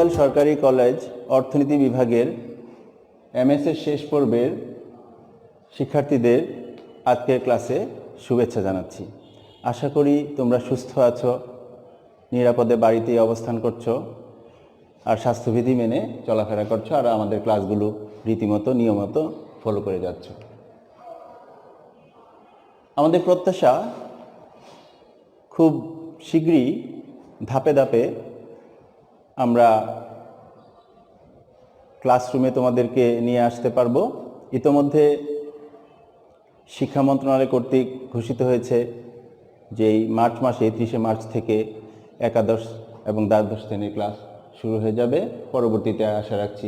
মতিঝিল সরকারি কলেজ অর্থনীতি বিভাগের এমএসএর শেষ পর্বের শিক্ষার্থীদের আজকের ক্লাসে শুভেচ্ছা জানাচ্ছি। আশা করি তোমরা সুস্থ আছো, নিরাপদে বাড়িতেই অবস্থান করছো আর স্বাস্থ্যবিধি মেনে চলাফেরা করছো, আর আমাদের ক্লাসগুলো রীতিমতো নিয়মিত ফলো করে যাচ্ছ। আমাদের প্রত্যাশা খুব শীঘ্রই ধাপে ধাপে আমরা ক্লাসরুমে তোমাদেরকে নিয়ে আসতে পারবো। ইতোমধ্যে শিক্ষা মন্ত্রণালয় কর্তৃক ঘোষিত হয়েছে যে এই মার্চ মাসে 30শে মার্চ থেকে একাদশ এবং দ্বাদশ শ্রেণীর ক্লাস শুরু হয়ে যাবে। পরবর্তীতে আশা রাখছি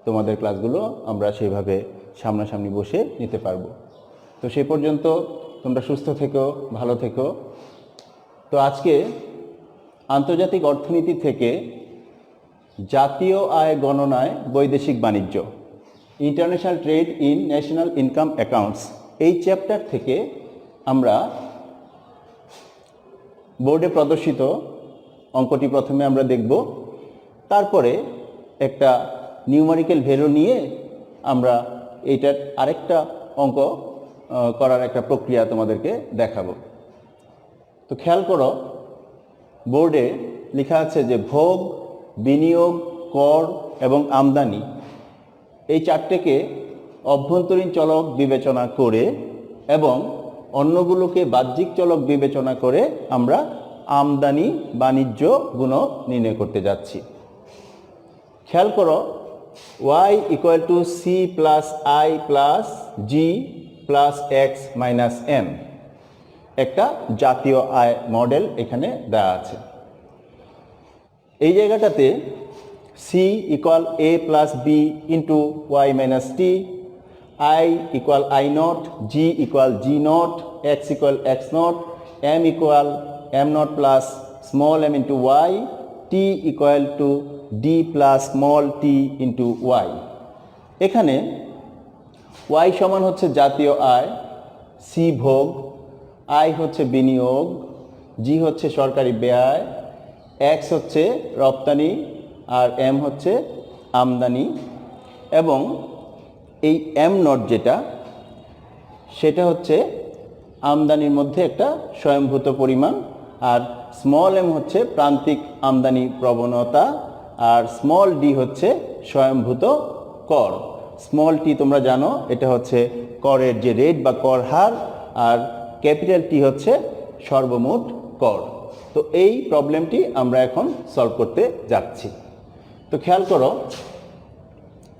তোমাদের ক্লাসগুলো আমরা সেইভাবে সামনাসামনি বসে নিতে পারবো। তো সেই পর্যন্ত তোমরা সুস্থ থেকো, ভালো থেকো। তো আজকে আন্তর্জাতিক অর্থনীতি থেকে জাতীয় আয় গণনায় বৈদেশিক বাণিজ্য, international trade in national income accounts, এই চ্যাপ্টার থেকে আমরা বোর্ডে প্রদর্শিত অঙ্কটি প্রথমে আমরা দেখব, তারপরে একটা নিউমারিক্যাল ভ্যালু নিয়ে আমরা এইটার আরেকটা অঙ্ক করার একটা প্রক্রিয়া তোমাদেরকে দেখাবো। তো খেয়াল করো, বোর্ডে লেখা আছে যে ভোগ, বিনিয়োগ, কর এবং আমদানি, এই চারটেকে অভ্যন্তরীণ চলক বিবেচনা করে এবং অন্যগুলোকে বাহ্যিক চলক বিবেচনা করে আমরা আমদানি বাণিজ্য গুণক নির্ণয় করতে যাচ্ছি। খেয়াল করো, y equal to C plus I plus G plus x minus M, একটা জাতীয় আয় মডেল এখানে দেওয়া আছে। এই জায়গাটাতে C equal A plus B into Y minus T, I equal I not, G equal G not, X equal X not, M equal M not plus small M into Y, T equal to D plus small T into Y. এখানে Y সমান হচ্ছে জাতীয় আয়, C ভোগ, I হচ্ছে বিনিয়োগ, জি হচ্ছে সরকারি ব্যয়, এক্স হচ্ছে রপ্তানি আর এম হচ্ছে আমদানি। এবং এই এম নট যেটা, সেটা হচ্ছে আমদানির মধ্যে একটা স্বয়ংভূত পরিমাণ, আর স্মল এম হচ্ছে প্রান্তিক আমদানি প্রবণতা, আর স্মল ডি হচ্ছে স্বয়ংভূত কর। স্মল টি তোমরা জানো, এটা হচ্ছে করের যে রেট বা কর হার, আর ক্যাপিটাল টি হচ্ছে সর্বমোট কর। তো এই প্রবলেমটি আমরা এখন সলভ করতে যাচ্ছি। তো খেয়াল করো,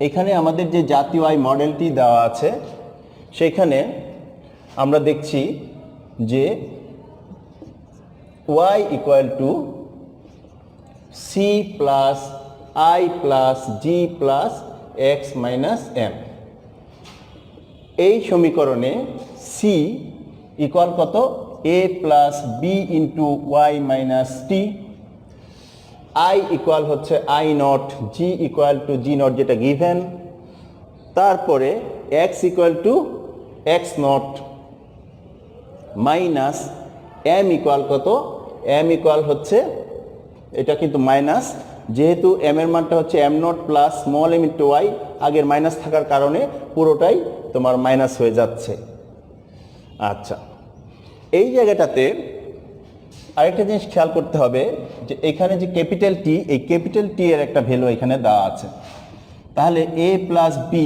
এখানে আমাদের যে জাতীয় আয় মডেলটি দেওয়া আছে, সেখানে আমরা দেখছি যে y equal to C plus I plus G plus x minus m. এই সমীকরণে সি ইকুয়াল কত? A plus B into Y minus T, I equal হচ্ছে i not, G equal to g not যেটা গিভেন, তারপরে x equal to x not minus m equal কত? M equal হচ্ছে, এটা কিন্তু মাইনাস, যেহেতু এম এর মানটা হচ্ছে am not plus small M into y, আগের মাইনাস থাকার কারণে পুরোটাই তোমার মাইনাস হয়ে যাচ্ছে। আচ্ছা, এই জায়গাটাতে আরেকটা জিনিস খেয়াল করতে হবে যে এখানে যে ক্যাপিটাল টি, এই ক্যাপিটাল টি এর একটা ভ্যালু এখানে দেওয়া আছে। তাহলে a plus b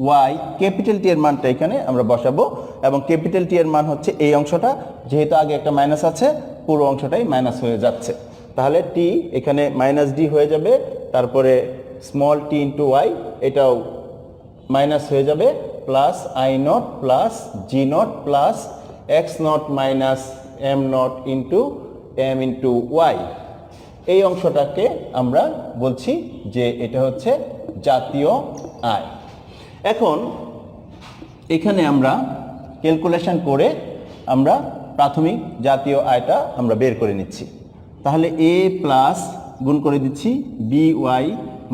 y, capital t এর মানটা এখানে আমরা বসাবো, এবং ক্যাপিটাল টি এর মান হচ্ছে এই অংশটা, যেহেতু আগে একটা মাইনাস আছে পুরো অংশটাই মাইনাস হয়ে যাচ্ছে। তাহলে টি এখানে মাইনাস ডি হয়ে যাবে, তারপরে স্মল টি ইন্টু ওয়াই এটাও মাইনাস হয়ে যাবে, plus I not plus G not plus x not minus M not into M into Y. এই অংশটাকে আমরা বলছি যে এটা হচ্ছে জাতীয় আয়। এখন এখানে আমরা ক্যালকুলেশন করে আমরা প্রাথমিক জাতীয় আয়টা আমরা বের করে নিচ্ছি। তাহলে এ প্লাস গুণ করে দিচ্ছি b y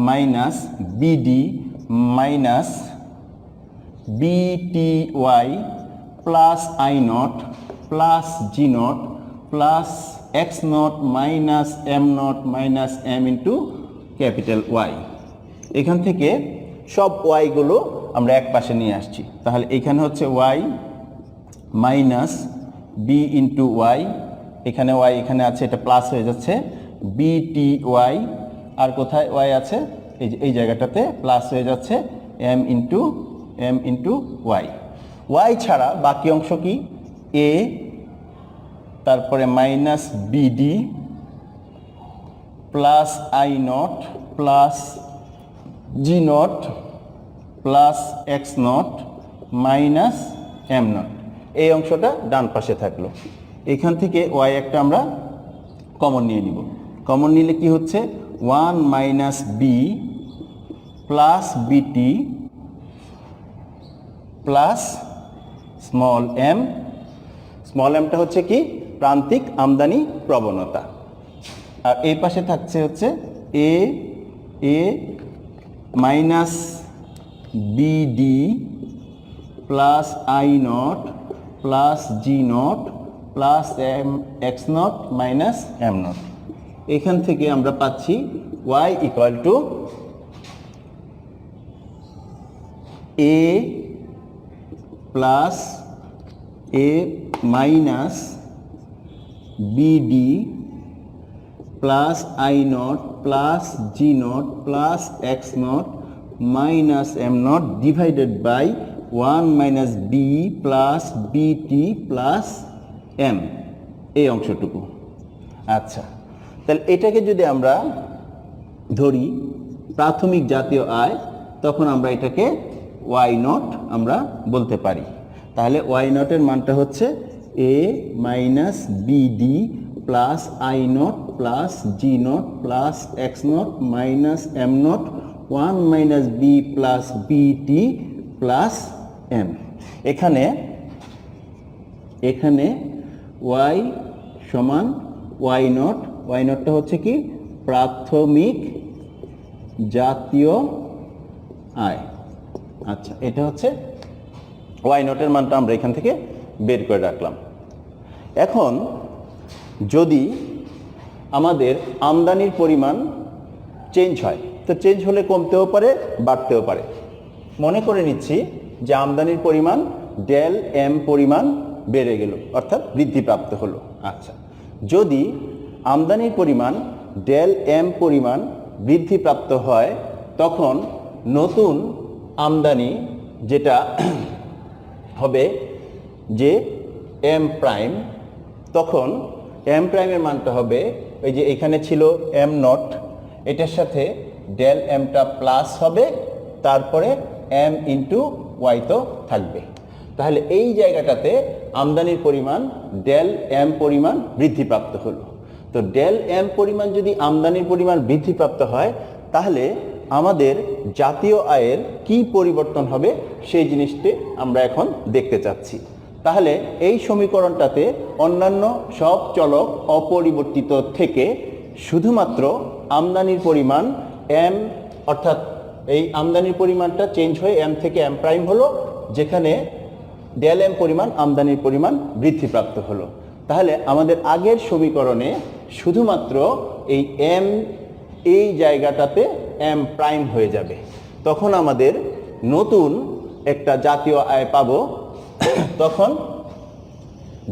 minus b d minus b t y plus I not plus G not plus x not minus am not minus m into capital y. এখান থেকে সব ওয়াইগুলো আমরা এক পাশে নিয়ে আসছি, তাহলে এখানে হচ্ছে Y minus B into Y, এখানে ওয়াই এখানে আছে, এটা প্লাস হয়ে যাচ্ছে বি টি ওয়াই, আর কোথায় ওয়াই আছে এই যে এই জায়গাটাতে প্লাস হয়ে যাচ্ছে এম ইন্টু ওয়াই। ওয়াই ছাড়া বাকি অংশ কি এ, তারপরে minus b d plus I not plus G not plus x not minus M naught, এই অংশটা ডান পাশে থাকলো। এখান থেকে ওয়াই একটা আমরা কমন নিয়ে নিব, কমন নিলে কি হচ্ছে one minus B plus b t plus small M, small এমটা হচ্ছে কি প্রান্তিক আমদানি প্রবণতা, আর এই পাশে থাকছে হচ্ছে a minus b d plus I not plus G not plus m x not minus M naught. এখান থেকে আমরা পাচ্ছি y equal to a plus a minus b d plus I not plus G not plus x not minus M naught divided by one minus B plus b t plus m, এই অংশটুকু। আচ্ছা, তাহলে এটাকে যদি আমরা ধরি প্রাথমিক জাতীয় আয়, তখন আমরা এটাকে ওয়াই নট আমরা বলতে পারি। তাহলে ওয়াই নটের মানটা হচ্ছে a minus b d plus I not plus G not plus x not minus M naught one minus B plus b t plus m. এখানে ওয়াই সমান ওয়াই নটটা হচ্ছে কি প্রাথমিক জাতীয় আয়। আচ্ছা, এটা হচ্ছে ওয়াই নটের মানটা আমরা এখান থেকে বের করে রাখলাম। এখন যদি আমাদের আমদানির পরিমাণ চেঞ্জ হয়, তো চেঞ্জ হলে কমতেও পারে বাড়তেও পারে। মনে করে নিচ্ছি যে আমদানির পরিমাণ ডেল এম পরিমাণ বেড়ে গেল, অর্থাৎ বৃদ্ধিপ্রাপ্ত হলো। আচ্ছা, যদি আমদানির পরিমাণ ডেল এম পরিমাণ বৃদ্ধিপ্রাপ্ত হয়, তখন নতুন আমদানি যেটা হবে যে এম প্রাইম, তখন এম প্রাইমের মানটা হবে ওই যে এখানে ছিল এম নট, এটার সাথে ডেল এমটা প্লাস হবে, তারপরে এম ইন্টু ওয়াই তো থাকবে। তাহলে এই জায়গাটাতে আমদানির পরিমাণ ডেল এম পরিমাণ বৃদ্ধিপ্রাপ্ত হলো। তো ডেল এম পরিমাণ যদি আমদানির পরিমাণ বৃদ্ধিপ্রাপ্ত হয়, তাহলে আমাদের জাতীয় আয়ের কি পরিবর্তন হবে সেই জিনিসটি আমরা এখন দেখতে চাচ্ছি। তাহলে এই সমীকরণটাতে অন্যান্য সব চলক অপরিবর্তিত থেকে শুধুমাত্র আমদানির পরিমাণ এম, অর্থাৎ এই আমদানির পরিমাণটা চেঞ্জ হয়ে এম থেকে এম প্রাইম হলো, যেখানে ডেল এম পরিমাণ আমদানির পরিমাণ বৃদ্ধিপ্রাপ্ত হলো। তাহলে আমাদের আগের সমীকরণে শুধুমাত্র এই এম এই জায়গাটাতে এম প্রাইম হয়ে যাবে, তখন আমাদের নতুন একটা জাতীয় আয় পাবো। তখন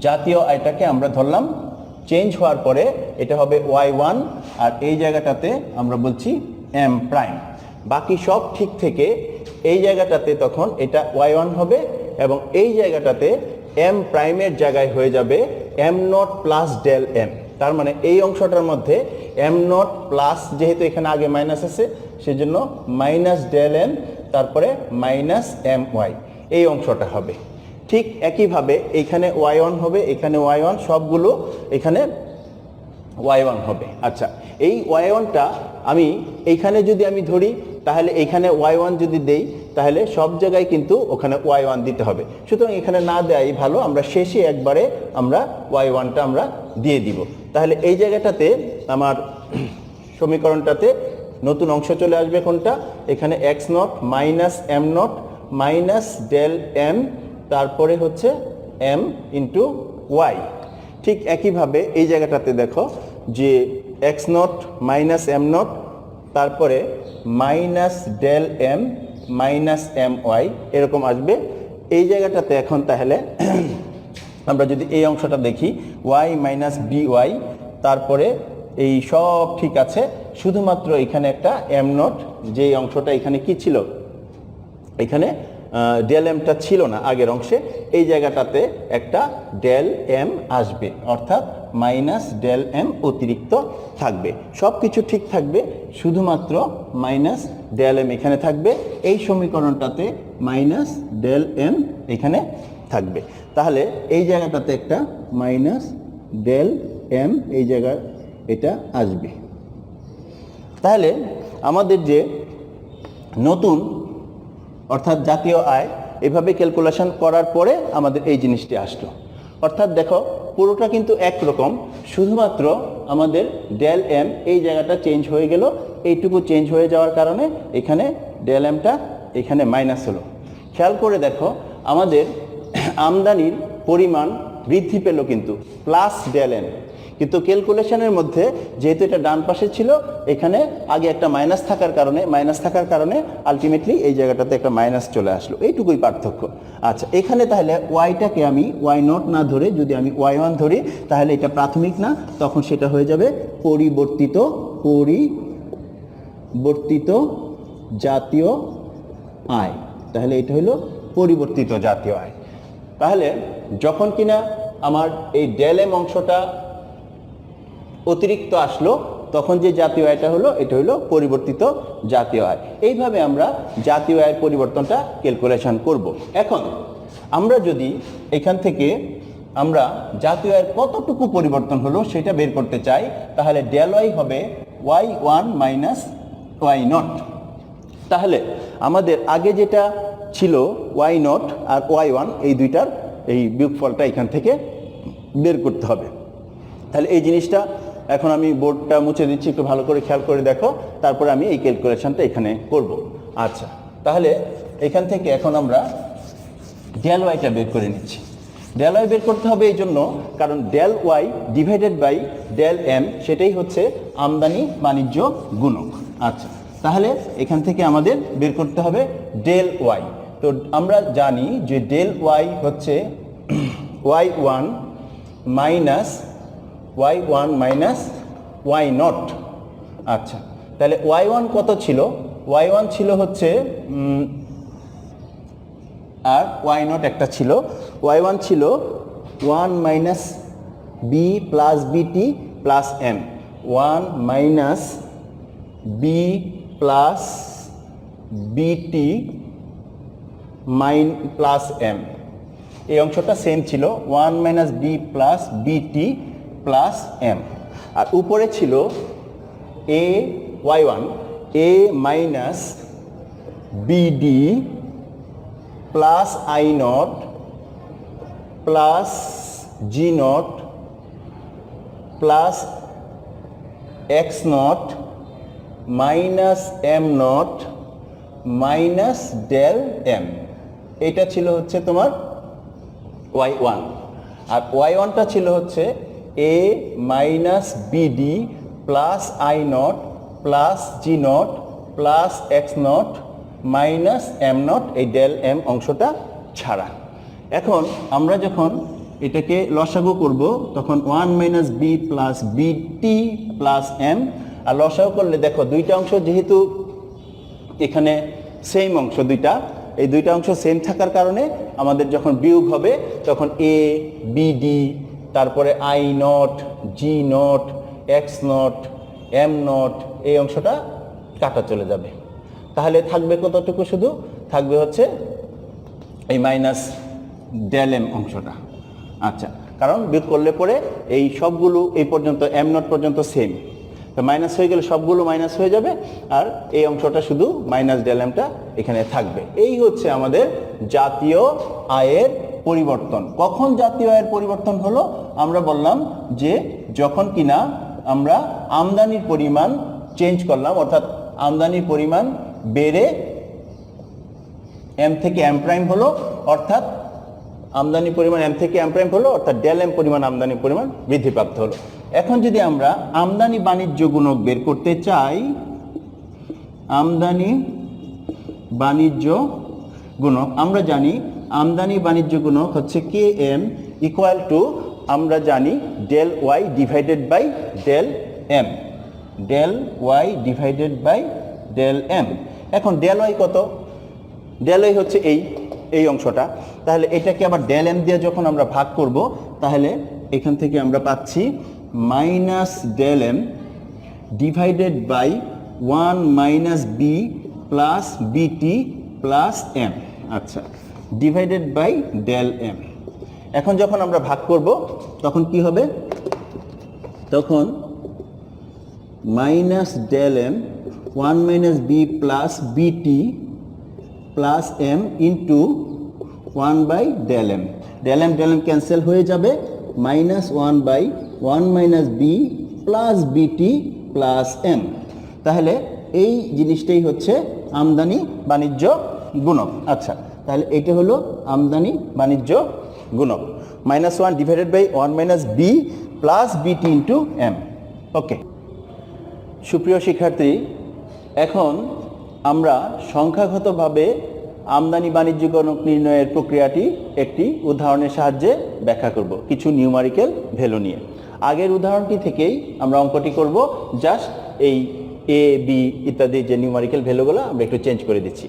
জাতীয় আয়টাকে আমরা ধরলাম চেঞ্জ হওয়ার পরে এটা হবে y1, আর এই জায়গাটাতে আমরা বলছি এম প্রাইম। বাকি সব ঠিক থেকে এই জায়গাটাতে তখন এটা y1 হবে, এবং এই জায়গাটাতে এম প্রাইমের জায়গায় হয়ে যাবে M not plus del M. তার মানে এই অংশটার মধ্যে এম নট প্লাস, যেহেতু এখানে আগে মাইনাস আছে সেজন্য মাইনাস ডেল এম, তারপরে মাইনাস এম ওয়াই, এই অংশটা হবে। ঠিক একইভাবে এইখানে y1 হবে, এখানে y1, সবগুলো এখানে y1 হবে। আচ্ছা, এই y1টা আমি এইখানে যদি আমি ধরি, তাহলে এইখানে y1 যদি দেই, তাহলে সব জায়গায় কিন্তু ওখানে y1 দিতে হবে। সুতরাং এখানে না দেয়াই ভালো, আমরা শেষে একবারে আমরা y1টা আমরা দিয়ে দিব। তাহলে এই জায়গাটাতে আমার সমীকরণটাতে নতুন অংশ চলে আসবে কোনটা, এখানে X not minus am not minus del M, তারপরে হচ্ছে এম ইন্টু ওয়াই। ঠিক একইভাবে এই জায়গাটাতে দেখো যে x not minus M naught তারপরে minus del m minus m y এরকম আসবে। এই জায়গাটাতে এখন তাহলে আমরা যদি এই অংশটা দেখি ওয়াই মাইনাস বি ওয়াই, তারপরে এই সব ঠিক আছে, শুধুমাত্র এখানে একটা এম নট, যে অংশটা এখানে কি ছিল, এখানে ডেল এমটা ছিল না আগের অংশে, এই জায়গাটাতে একটা ডেল এম আসবে, অর্থাৎ মাইনাস ডেল এম অতিরিক্ত থাকবে। সব কিছু ঠিক থাকবে, শুধুমাত্র মাইনাস ডেল এম এখানে থাকবে। এই সমীকরণটাতে মাইনাস ডেল এম এখানে থাকবে। তাহলে এই জায়গাটাতে একটা মাইনাস ডেল এম এই জায়গায় এটা আসবে। তাহলে আমাদের যে নতুন অর্থাৎ জাতীয় আয় এভাবে ক্যালকুলেশন করার পরে আমাদের এই জিনিসটি আসলো। অর্থাৎ দেখো পুরোটা কিন্তু একরকম, শুধুমাত্র আমাদের ডেল এম এই জায়গাটা চেঞ্জ হয়ে গেল, এইটুকু চেঞ্জ হয়ে যাওয়ার কারণে এখানে ডেল এমটা এখানে মাইনাস হলো। খেয়াল করে দেখো আমাদের আমদানির পরিমাণ বৃদ্ধি পেল কিন্তু প্লাস ডেল এম, কিন্তু ক্যালকুলেশনের মধ্যে যেহেতু এটা ডান পাশে ছিল, এখানে আগে একটা মাইনাস থাকার কারণে আলটিমেটলি এই জায়গাটাতে একটা মাইনাস চলে আসলো, এইটুকুই পার্থক্য। আচ্ছা, এখানে তাহলে ওয়াইটাকে আমি ওয়াই নট না ধরে যদি আমি ওয়াই ওয়ান ধরি, তাহলে এটা প্রাথমিক না, তখন সেটা হয়ে যাবে পরিবর্তিত জাতীয় আয়। তাহলে এটা হলো পরিবর্তিত জাতীয় আয়। তাহলে যখন কিনা আমার এই ডেল এম অংশটা অতিরিক্ত আসলো, তখন যে জাতীয় আয়টা হলো এটা হলো পরিবর্তিত জাতীয় আয়। এইভাবে আমরা জাতীয় আয়ের পরিবর্তনটা ক্যালকুলেশন করব। এখন আমরা যদি এখান থেকে আমরা জাতীয় আয়ের কতটুকু পরিবর্তন হলো সেটা বের করতে চাই, তাহলে ডেল ওয়াই হবে Y one minus Y not. তাহলে আমাদের আগে যেটা ছিল ওয়াই নট আর ওয়াই ওয়ান, এই দুইটার এই বিয়োগফলটা এখান থেকে বের করতে হবে। তাহলে এই জিনিসটা এখন আমি বোর্ডটা মুছে দিচ্ছি, একটু ভালো করে খেয়াল করে দেখো, তারপরে আমি এই ক্যালকুলেশনটা এখানে করব। আচ্ছা, তাহলে এখান থেকে এখন আমরা ডেল ওয়াইটা বের করে নিচ্ছি। ডেল ওয়াই বের করতে হবে এই জন্য কারণ del Y divided by del M সেটাই হচ্ছে আমদানি বাণিজ্য গুণক। আচ্ছা, তাহলে এখান থেকে আমাদের বের করতে হবে ডেল ওয়াই। তো আমরা জানি যে ডেল ওয়াই হচ্ছে Y one minus Y not. আচ্ছা, তাহলে ওয়াই ওয়ান কত ছিল? ওয়াই ওয়ান ছিল হচ্ছে আর ওয়াই নট একটা ছিল। ওয়াই ওয়ান ছিল one minus B plus b t plus m, one minus B plus b t plus m. এই অংশটা সেম ছিল, one minus B plus b t plus m. আর উপরে ছিল a y one a minus b d plus I not plus G not plus x not minus am not minus del m. এটা ছিল হচ্ছে তোমার ওয়াই ওয়ান। আর Y ওয়ানটা ছিল হচ্ছে a minus b d plus I not plus G not plus x not minus M naught, এই del m অংশটা ছাড়া। এখন আমরা যখন এটাকে লসাগু করব তখন one minus B plus b t plus m, আর লসাগু করলে দেখো দুইটা অংশ যেহেতু এখানে সেম অংশ দুইটা, এই দুইটা অংশ সেম থাকার কারণে আমাদের যখন বিয়োগ হবে তখন এ বিডি তারপরে I not G not x not M naught এই অংশটা কাটা চলে যাবে। তাহলে থাকবে কতটুকু? শুধু থাকবে হচ্ছে এই মাইনাস ডেল এম অংশটা। আচ্ছা, কারণ বিয়োগ করলে পরে এই সবগুলো এই পর্যন্ত এম নট পর্যন্ত সেম, তো মাইনাস হয়ে গেলে সবগুলো মাইনাস হয়ে যাবে, আর এই অংশটা শুধু মাইনাস ডেল এমটা এখানে থাকবে। এই হচ্ছে আমাদের জাতীয় আয়ের পরিবর্তন। কখন জাতীয় আয়ের পরিবর্তন হলো? আমরা বললাম যে যখন কিনা আমরা আমদানির পরিমাণ চেঞ্জ করলাম, অর্থাৎ আমদানির পরিমাণ বেড়ে এম থেকে এম প্রাইম হলো, অর্থাৎ আমদানি পরিমাণ এম থেকে এম প্রাইম হলো, অর্থাৎ ডেল এম পরিমাণ আমদানি পরিমাণ বৃদ্ধিপ্রাপ্ত হলো। এখন যদি আমরা আমদানি বাণিজ্য গুণক বের করতে চাই, আমদানি বাণিজ্য গুণক, আমরা জানি আমদানি বাণিজ্য গুণক হচ্ছে কে এম ইকুয়াল টু, আমরা জানি del Y divided by del M, del Y divided by del M. এখন ডেল ওয়াই কত? ডেল ওয়াই হচ্ছে এই অংশটা, তাহলে এটাকে আবার ডেল এম দিয়ে যখন আমরা ভাগ করব, তাহলে এখান থেকে আমরা পাচ্ছি minus del m divided by 1 minus B plus b t plus m. আচ্ছা, ডিভাইডেড বাই ডেল এম। এখন যখন আমরা ভাগ করব তখন কি হবে? তখন minus del m 1 minus B plus b t plus m into 1 by del M. Del m cancel হয়ে যাবে, minus 1 by 1 minus B plus b t plus m. তাহলে এই জিনিসটাই হচ্ছে আমদানি বাণিজ্য গুণক। আচ্ছা, তাহলে এটা হলো আমদানি বাণিজ্য গুণক, -1 divided by 1 minus B plus BT into M. Okay, সুপ্রিয় শিক্ষার্থী, এখন আমরা সংখ্যাগতভাবে আমদানি বাণিজ্য গুণক নির্ণয়ের প্রক্রিয়াটি একটি উদাহরণের সাহায্যে ব্যাখ্যা করব, কিছু নিউমারিক্যাল ভ্যালু নিয়ে। আগের উদাহরণটি থেকেই আমরা অঙ্কটি করব, জাস্ট এই এ বি ইত্যাদি যে নিউমারিক্যাল ভ্যালুগুলো আমরা একটু চেঞ্জ করে দিচ্ছি।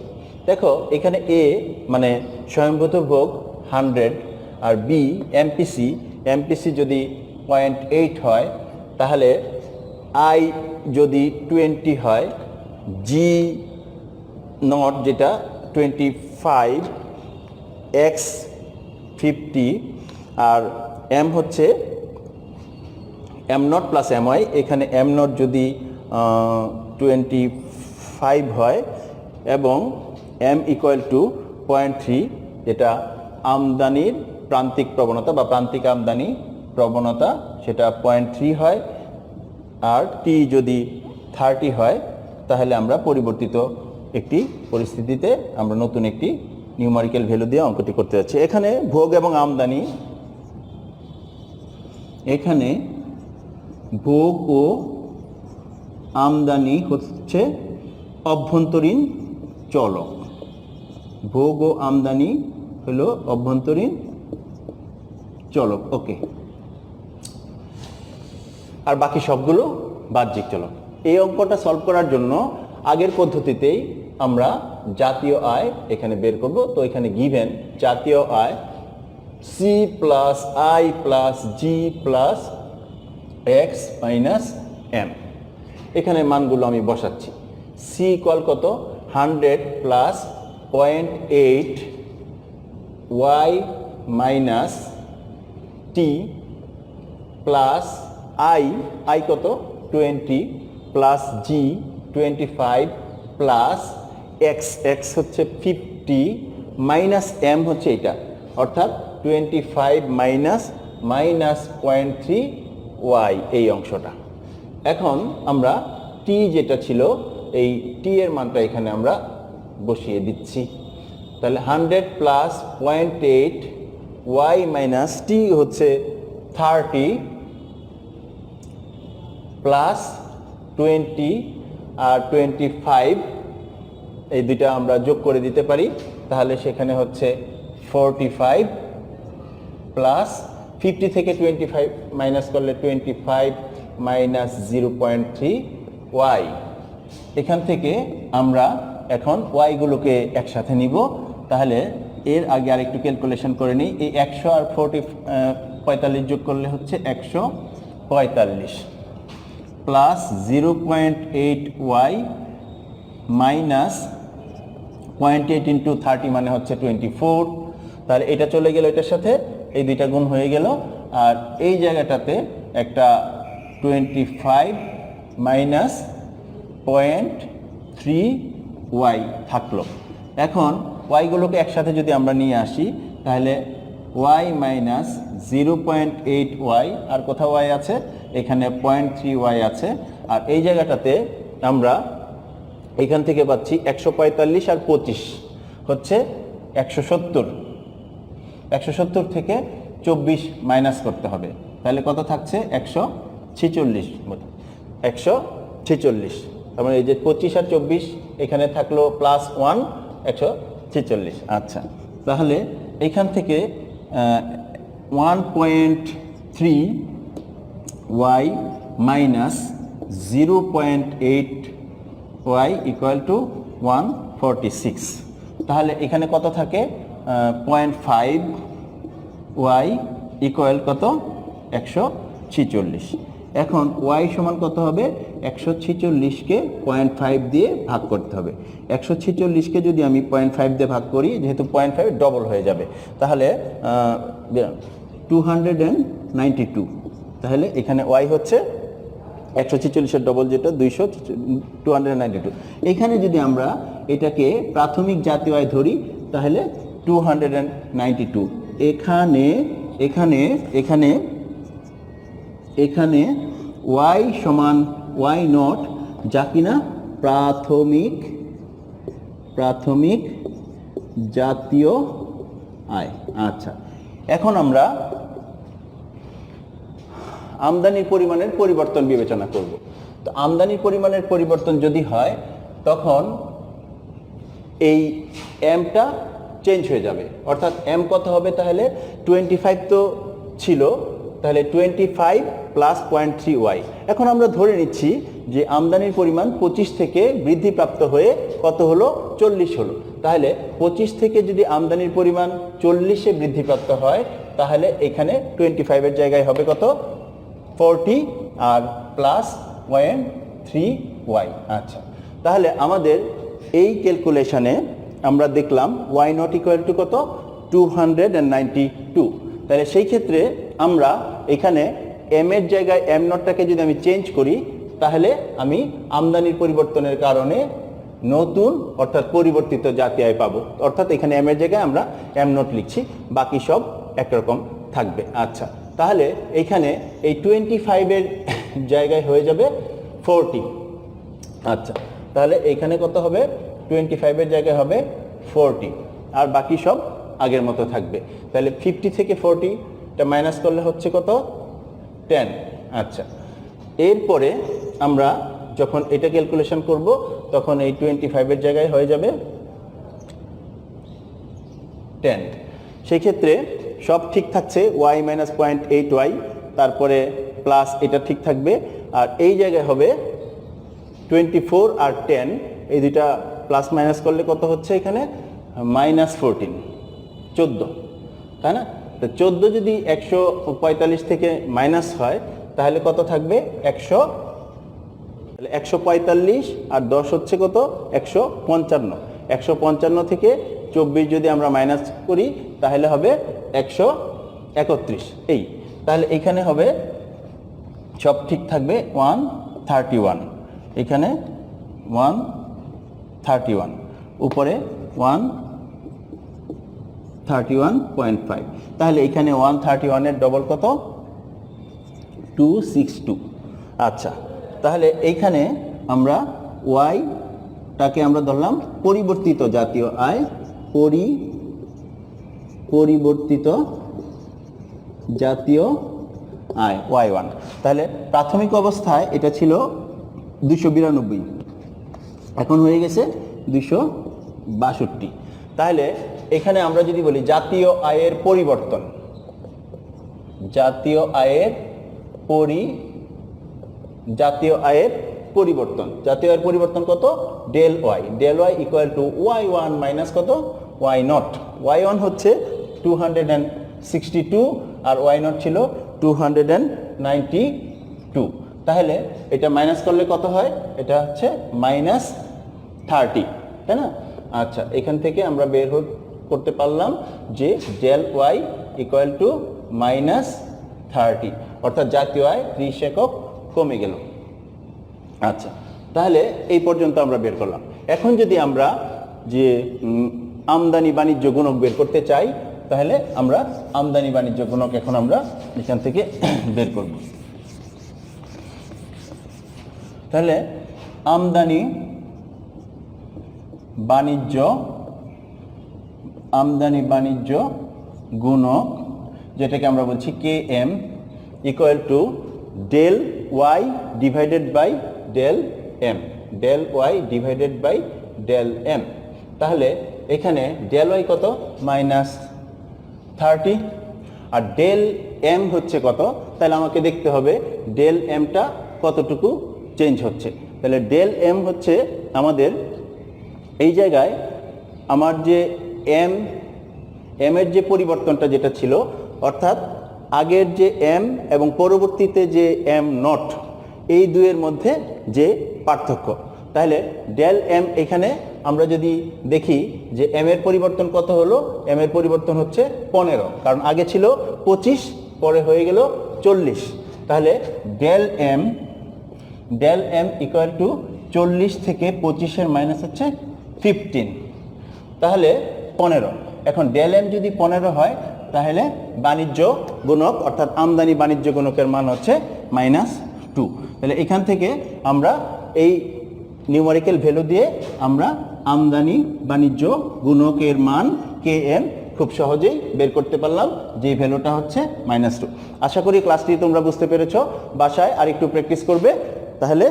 দেখো, এখানে এ মানে স্বয়ংভূত ভোগ 100, আর বি এমপিসি যদি 0.8 হয়, তাহলে আই যদি 20 হয়, জি নট যেটা 25, এক্স 50, আর এম হচ্ছে am not plus M Y. এখানে এম নট যদি 25 হয় এবং এম ইকুয়াল টু 0.3, যেটা আমদানির প্রান্তিক প্রবণতা বা প্রান্তিক আমদানি প্রবণতা, সেটা 0.3 হয়। আর টি যদি 30 হয়, তাহলে আমরা পরিবর্তিত একটি পরিস্থিতিতে আমরা নতুন একটি নিউমারিক্যাল ভ্যালু দিয়ে অঙ্কটি করতে যাচ্ছি। এখানে ভোগ এবং আমদানি, এখানে ভোগ ও আমদানি হচ্ছে অভ্যন্তরীণ চলক, ভোগ ও আমদানি হলো অভ্যন্তরীণ চলক। ওকে, আর বাকি সবগুলো বাহ্যিক চলক। এই অঙ্কটা সলভ করার জন্য আগের পদ্ধতিতেই আমরা জাতীয় আয় এখানে বের করব। তো এখানে গিভেন জাতীয় আয় C plus I plus G plus x minus M. এখানে মানগুলো আমি বসাচ্ছি। সি ইকুয়াল কত? 100 plus 0.8 Y minus T plus I কত? 20 প্লাস জি 25 প্লাস এক্স হচ্ছে 50 মাইনাস এম হচ্ছে এটা, অর্থাৎ 25 মাইনাস 0.3 ওয়াই, এই অংশটা। এখন আমরা টি যেটা ছিল, এই টি এর মানটা এখানে আমরা বসিয়ে দিচ্ছি। তাহলে 100 প্লাস 0.8 ওয়াই মাইনাস টি হচ্ছে 30 প্লাস 20 আর 25, এই দুইটা আমরা যোগ করে দিতে পারি, তাহলে সেখানে হচ্ছে 45 প্লাস 50 থেকে 25 মাইনাস করলে 25 মাইনাস 0.3 ওয়াই। এখান থেকে আমরা এখন ওয়াইগুলোকে একসাথে নিব। তাহলে এর আগে আরেকটু ক্যালকুলেশন করে নিই। এই 100 আর 45 যোগ করলে হচ্ছে 145 প্লাস 0.8 ওয়াই মাইনাস 0.8 ইন্টু 30 মানে হচ্ছে 24। তাহলে এটা চলে গেল এটার সাথে, এই দুইটা গুণ হয়ে গেল, আর এই জায়গাটাতে একটা 25 মাইনাস 0.3 ওয়াই থাকলো। এখন ওয়াইগুলোকে একসাথে যদি আমরা নিয়ে আসি, তাহলে ওয়াই মাইনাস 0.8 ওয়াই, আর কোথাও ওয়াই আছে? এখানে 0.3 ওয়াই আছে। আর এই জায়গাটাতে আমরা এখান থেকে পাচ্ছি 145 আর 25 হচ্ছে 170। 170 থেকে 24 মাইনাস করতে হবে, তাহলে কত থাকছে? 146। 146, তার মানে এই যে 25 আর 24 এখানে থাকলো +1 146। আচ্ছা, তাহলে এখান থেকে 1.3 y minus 0.8 y equal two 146। তাহলে এখানে কত থাকে 0.5 y ইকুয়াল কত 146। এখন y সমান কত হবে 146কে 0.5 দিয়ে ভাগ করতে হবে। 146কে যদি আমি 0.5 দিয়ে ভাগ করি, যেহেতু 0.5 ডবল হয়ে যাবে, তাহলে 292। তাহলে এখানে y হচ্ছে 146-এর ডবল যেটা 292। এখানে যদি আমরা এটাকে প্রাথমিক জাতীয় আয় ধরি তাহলে 292। এখানে এখানে এখানে এখানে y সমান y নট, যা কিনা প্রাথমিক জাতীয় আয়। আচ্ছা, এখন আমরা আমদানির পরিমাণের পরিবর্তন বিবেচনা করব। তো আমদানির পরিমাণের পরিবর্তন যদি হয় তখন এই এমটা চেঞ্জ হয়ে যাবে, অর্থাৎ এম কত হবে তাহলে 25 তো ছিল, তাহলে 25 প্লাস 0.3 ওয়াই। এখন আমরা ধরে নিচ্ছি যে আমদানির পরিমাণ 25 থেকে বৃদ্ধিপ্রাপ্ত হয়ে কত হলো 40 হলো। তাহলে 25 থেকে যদি আমদানির পরিমাণ 40-এ বৃদ্ধিপ্রাপ্ত হয় তাহলে এখানে 25-এর জায়গায় হবে কত 40 আর প্লাস 0.3 ওয়াই। আচ্ছা, তাহলে আমাদের এই ক্যালকুলেশনে আমরা দেখলাম y নট ইকুয়াল টু কত 292। তাহলে সেই ক্ষেত্রে আমরা এখানে m এর জায়গায় m নটটাকে যদি আমি চেঞ্জ করি তাহলে আমি আমদানির পরিবর্তনের কারণে নতুন অর্থাৎ পরিবর্তিত জাতীয় আয় পাবো। অর্থাৎ এখানে m এর জায়গায় আমরা m নট লিখছি, বাকি সব একরকম থাকবে। আচ্ছা, তাহলে এখানে এই 25-এর জায়গায় হয়ে যাবে 40। আচ্ছা, তাহলে এখানে কত হবে 25-এর জায়গায় হবে 40 আর বাকি সব আগের মতো থাকবে। তাহলে 50 থেকে 40টা মাইনাস করলে হচ্ছে কত 10। আচ্ছা, এরপরে আমরা যখন এটা ক্যালকুলেশন করব তখন এই 25-এর জায়গায় হয়ে যাবে 10। সেই ক্ষেত্রে সব ঠিক থাকছে, y মাইনাস 0.8 ওয়াই, তারপরে প্লাস এটা ঠিক থাকবে, আর এই জায়গায় হবে 24 আর 10, এই দুইটা প্লাস মাইনাস করলে কত হচ্ছে এখানে -14 14, তাই না? তো 14 যদি 145 থেকে মাইনাস হয় তাহলে কত থাকবে 100, তাহলে 145 আর 10 হচ্ছে কত 155। 155 থেকে 24 যদি আমরা মাইনাস করি তাহলে হবে 131। এই তাহলে এখানে হবে সব ঠিক থাকবে 131, এখানে 131, উপরে 131.5। তাহলে এখানে 131-এর ডবল কত 262। আচ্ছা, তাহলে এইখানে আমরা ওয়াইটাকে আমরা ধরলাম পরিবর্তিত জাতীয় আয়, পরিবর্তিত জাতীয় আয় y1। তাহলে প্রাথমিক অবস্থায় এটা ছিল 292, এখন হয়ে গেছে 262। তাহলে এখানে আমরা যদি বলি জাতীয় আয়ের পরিবর্তন, জাতীয় আয়ের পরিবর্তন কত del Y equal to y1 minus কত y নট। y1 হচ্ছে 262 আর y নট ছিল 292। তাহলে এটা মাইনাস করলে কত হয়, এটা হচ্ছে -30, তাই না? আচ্ছা, এখান থেকে আমরা বের করতে পারলাম যে ডেল ওয়াই ইকুয়াল টু -30, অর্থাৎ জাতীয় আয় 30 একক কমে গেল। আচ্ছা, তাহলে এই পর্যন্ত আমরা বের করলাম। এখন যদি আমরা যে আমদানি বাণিজ্য গুণক বের করতে চাই তাহলে আমরা আমদানি বাণিজ্য গুণক এখন আমরা এখান থেকে বের করব। তাহলে আমদানি বাণিজ্য গুণক, যেটাকে আমরা বলছি KM equal to del Y divided by del M, del Y divided by del M. তাহলে এখানে ডেল ওয়াই কত? -30। আর ডেল এম হচ্ছে কত? তাহলে আমাকে দেখতে হবে ডেল এমটা কতটুকু চেঞ্জ হচ্ছে। তাহলে ডেল এম হচ্ছে আমাদের এই জায়গায় আমার যে এম এর যে পরিবর্তনটা যেটা ছিল, অর্থাৎ আগের যে এম এবং পরবর্তীতে যে এম নট, এই দুয়ের মধ্যে যে পার্থক্য। তাহলে ডেল এম এখানে আমরা যদি দেখি যে এম এর পরিবর্তন কত হলো, এম এর পরিবর্তন হচ্ছে 15, কারণ আগে ছিল 25, পরে হয়ে গেল 40। তাহলে ডেল এম ইকুয়াল টু 40 থেকে 25-এর মাইনাস হচ্ছে 15, তাহলে 15। এখন ডেল এম যদি 15 হয় তাহলে বাণিজ্য গুণক অর্থাৎ আমদানি বাণিজ্য গুণকের মান হচ্ছে -2। তাহলে এখান থেকে আমরা এই নিউমারিক্যাল ভ্যালু দিয়ে আমরা আমদানি বাণিজ্য গুণকের মান কে এম খুব সহজেই বের করতে পারলাম, যে ভ্যালুটা হচ্ছে -2। আশা করি ক্লাসটি তোমরা বুঝতে পেরেছো। বাসায় আর একটু প্র্যাকটিস করবে, তাহলে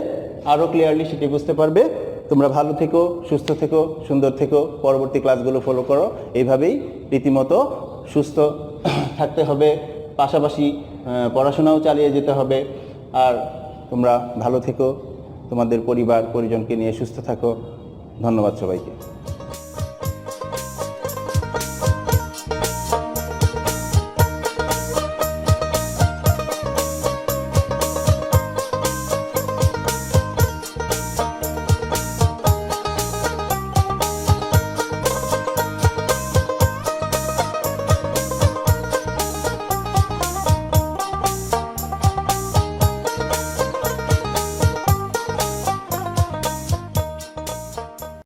আরও ক্লিয়ারলি সেটি বুঝতে পারবে। তোমরা ভালো থেকো, সুস্থ থেকো, সুন্দর থেকো, পরবর্তী ক্লাসগুলো ফলো করো। এইভাবেই রীতিমতো সুস্থ থাকতে হবে, পাশাপাশি পড়াশোনাও চালিয়ে যেতে হবে। আর তোমরা ভালো থেকো, তোমাদের পরিবার পরিজনকে নিয়ে সুস্থ থাকো। ধন্যবাদ সবাইকে।